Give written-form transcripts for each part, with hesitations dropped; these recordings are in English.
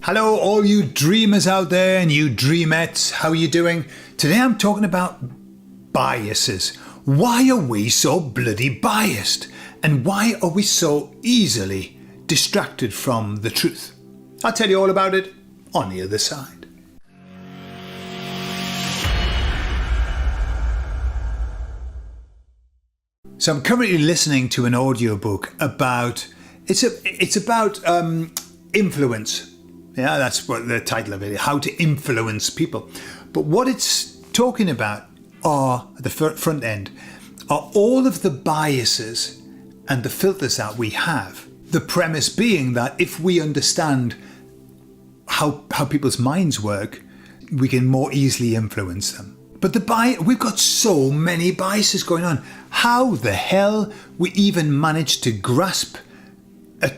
Hello, all you dreamers out there and you dreamettes. How are you doing? Today I'm talking about biases. Why are we so bloody biased? And why are we so easily distracted from the truth? I'll tell you all about it on the other side. So I'm currently listening to an audiobook about influence. Yeah, that's what the title of it is, how to influence people. But what it's talking about are, at the front end, are all of the biases and the filters that we have. The premise being that if we understand how people's minds work, we can more easily influence them. But we've got so many biases going on. How the hell we even manage to grasp a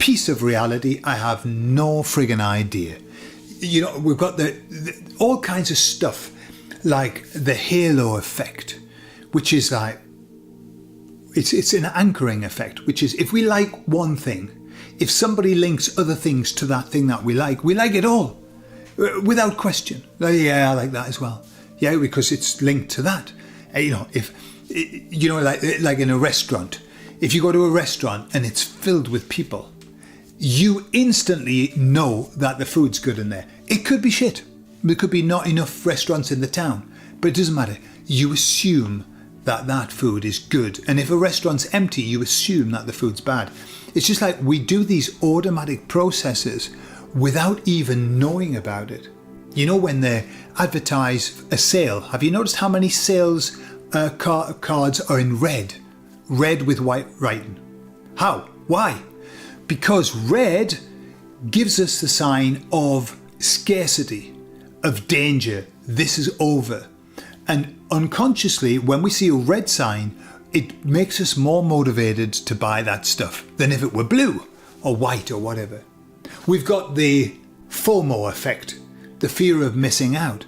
piece of reality, I have no friggin' idea. You know, we've got all kinds of stuff like the halo effect, which is like, it's an anchoring effect, which is if we like one thing, if somebody links other things to that thing that we like it all, without question. Yeah, I like that as well. Yeah, because it's linked to that. You know, like in a restaurant, if you go to a restaurant and it's filled with people, you instantly know that the food's good in there. It could be shit. There could be not enough restaurants in the town, but it doesn't matter. You assume that food is good. And if a restaurant's empty, you assume that the food's bad. It's just like we do these automatic processes without even knowing about it. You know, when they advertise a sale, have you noticed how many sales cards are in red? Red with white writing. How? Why? Because red gives us the sign of scarcity, of danger. This is over. And unconsciously, when we see a red sign, it makes us more motivated to buy that stuff than if it were blue or white or whatever. We've got the FOMO effect, the fear of missing out,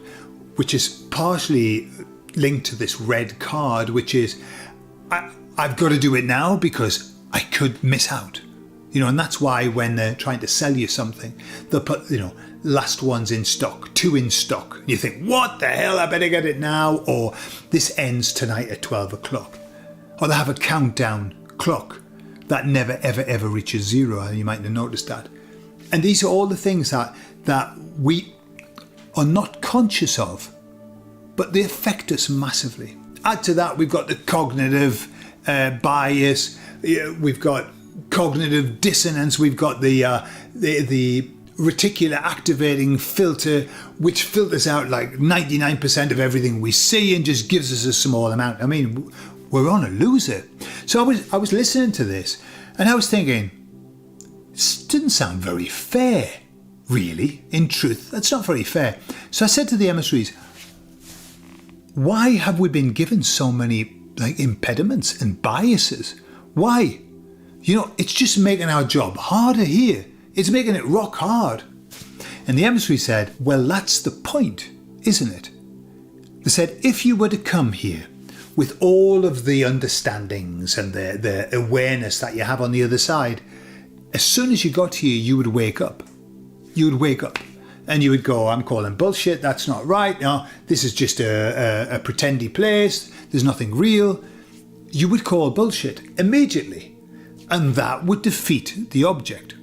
which is partially linked to this red card, which is, I've got to do it now because I could miss out. You know, and that's why when they're trying to sell you something, they'll put, last one's in stock, 2 in stock. You think, what the hell, I better get it now, or this ends tonight at 12 o'clock. Or they have a countdown clock that never, ever, ever reaches 0. You might have noticed that. And these are all the things that we are not conscious of, but they affect us massively. Add to that, we've got the cognitive bias, we've got cognitive dissonance, we've got the reticular activating filter, which filters out like 99% of everything we see and just gives us a small amount. I mean, we're on a loser. So I was listening to this and I was thinking, this didn't sound very fair, really. In truth, that's not very fair. So I said to the emissaries, why have we been given so many impediments and biases? Why? It's just making our job harder here. It's making it rock hard. And the emissary said, well, that's the point, isn't it? They said, if you were to come here with all of the understandings and the awareness that you have on the other side, as soon as you got here, you would wake up. You would wake up and you would go, I'm calling bullshit. That's not right. No, this is just a pretendy place. There's nothing real. You would call bullshit immediately. And that would defeat the object.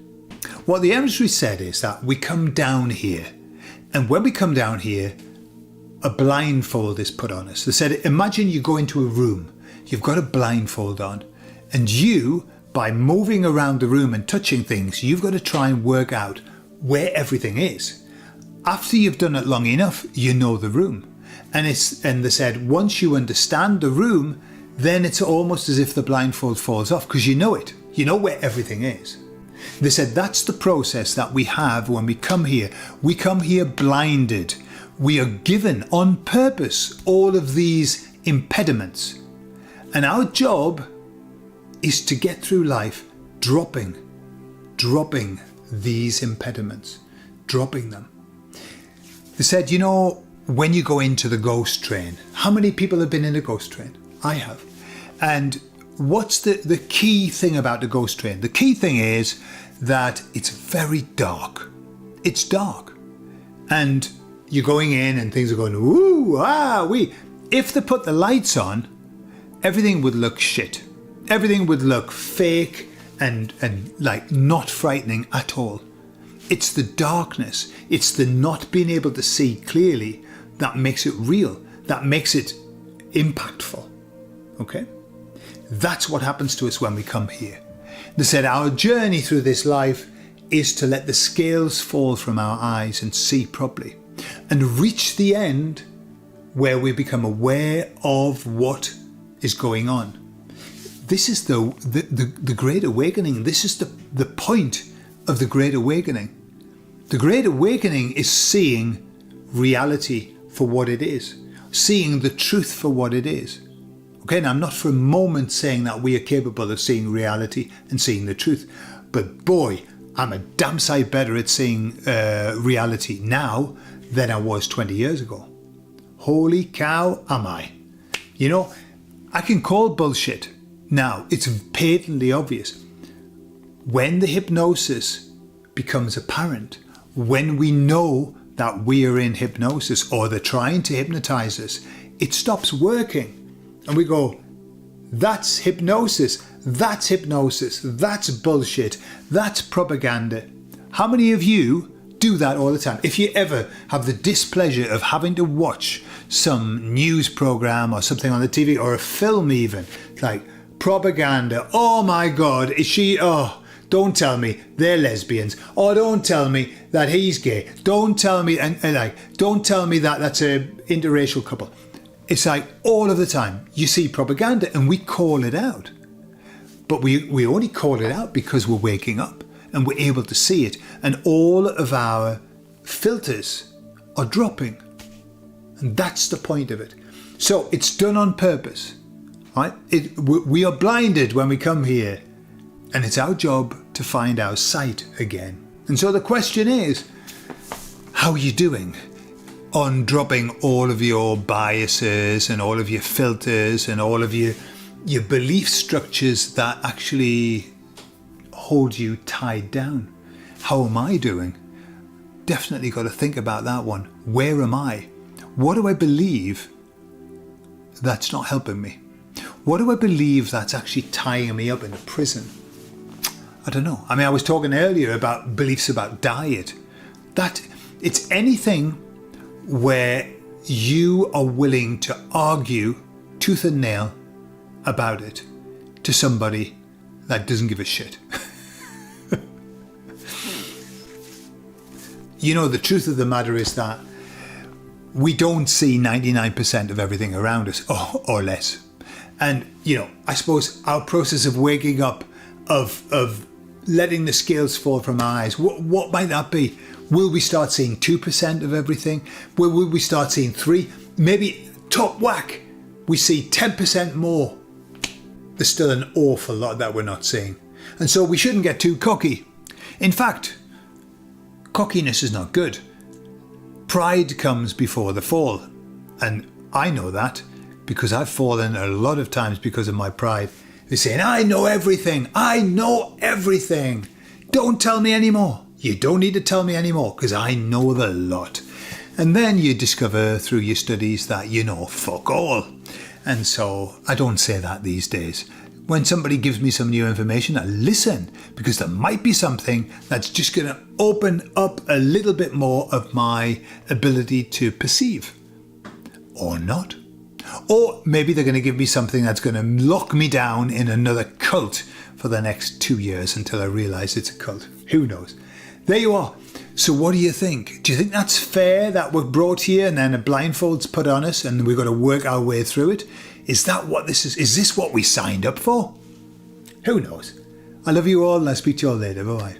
What the emissary said is that we come down here. And when we come down here, a blindfold is put on us. They said, imagine you go into a room. You've got a blindfold on. And you, by moving around the room and touching things, you've got to try and work out where everything is. After you've done it long enough, you know the room. And they said, once you understand the room, then it's almost as if the blindfold falls off because you know it. You know where everything is. They said that's the process that we have when we come here. We come here blinded. We are given on purpose all of these impediments. And our job is to get through life dropping these impediments, dropping them. They said, when you go into the ghost train, how many people have been in a ghost train? I have. And what's the key thing about the ghost train? The key thing is that it's very dark. it's dark. And you're going in and things are going, ooh, ah, wee. If they put the lights on, everything would look shit. Everything would look fake and like not frightening at all. It's the darkness, it's the not being able to see clearly that makes it real, that makes it impactful. Okay? That's what happens to us when we come here. They said our journey through this life is to let the scales fall from our eyes and see properly and reach the end where we become aware of what is going on. This is the Great Awakening. This is the point of the Great Awakening. The Great Awakening is seeing reality for what it is, seeing the truth for what it is. Okay, now I'm not for a moment saying that we are capable of seeing reality and seeing the truth, but boy, I'm a damn sight better at seeing reality now than I was 20 years ago. Holy cow, am I. You know, I can call bullshit now. It's patently obvious. When the hypnosis becomes apparent, when we know that we are in hypnosis or they're trying to hypnotize us, it stops working. And we go, that's hypnosis, that's bullshit, that's propaganda. How many of you do that all the time? If you ever have the displeasure of having to watch some news program or something on the TV or a film even, like propaganda, oh my God, is she, oh, don't tell me they're lesbians, or don't tell me that he's gay, don't tell me, and don't tell me that that's a interracial couple. It's like all of the time you see propaganda and we call it out. But we only call it out because we're waking up and we're able to see it. And all of our filters are dropping. And that's the point of it. So it's done on purpose. Right? We are blinded when we come here. And it's our job to find our sight again. And so the question is, how are you doing on dropping all of your biases and all of your filters and all of your belief structures that actually hold you tied down? How am I doing? Definitely got to think about that one. Where am I? What do I believe that's not helping me? What do I believe that's actually tying me up in a prison? I don't know. I mean, I was talking earlier about beliefs about diet. That it's anything where you are willing to argue tooth and nail about it to somebody that doesn't give a shit. You know, the truth of the matter is that we don't see 99% of everything around us, or less. And, you know, I suppose our process of waking up, of letting the scales fall from our eyes, what might that be? Will we start seeing 2% of everything? Will we start seeing 3%? Maybe top whack, we see 10% more. There's still an awful lot that we're not seeing. And so we shouldn't get too cocky. In fact, cockiness is not good. Pride comes before the fall. And I know that because I've fallen a lot of times because of my pride. They're saying, I know everything. I know everything. Don't tell me anymore. You don't need to tell me anymore because I know the lot. And then you discover through your studies that you know fuck all. And so I don't say that these days. When somebody gives me some new information, I listen because there might be something that's just going to open up a little bit more of my ability to perceive. Or not. Or maybe they're going to give me something that's going to lock me down in another cult for the next 2 years until I realise it's a cult. Who knows? There you are. So what do you think? Do you think that's fair that we're brought here and then a blindfold's put on us and we've got to work our way through it? Is that what this is? Is this what we signed up for? Who knows? I love you all and I'll speak to you all later. Bye-bye.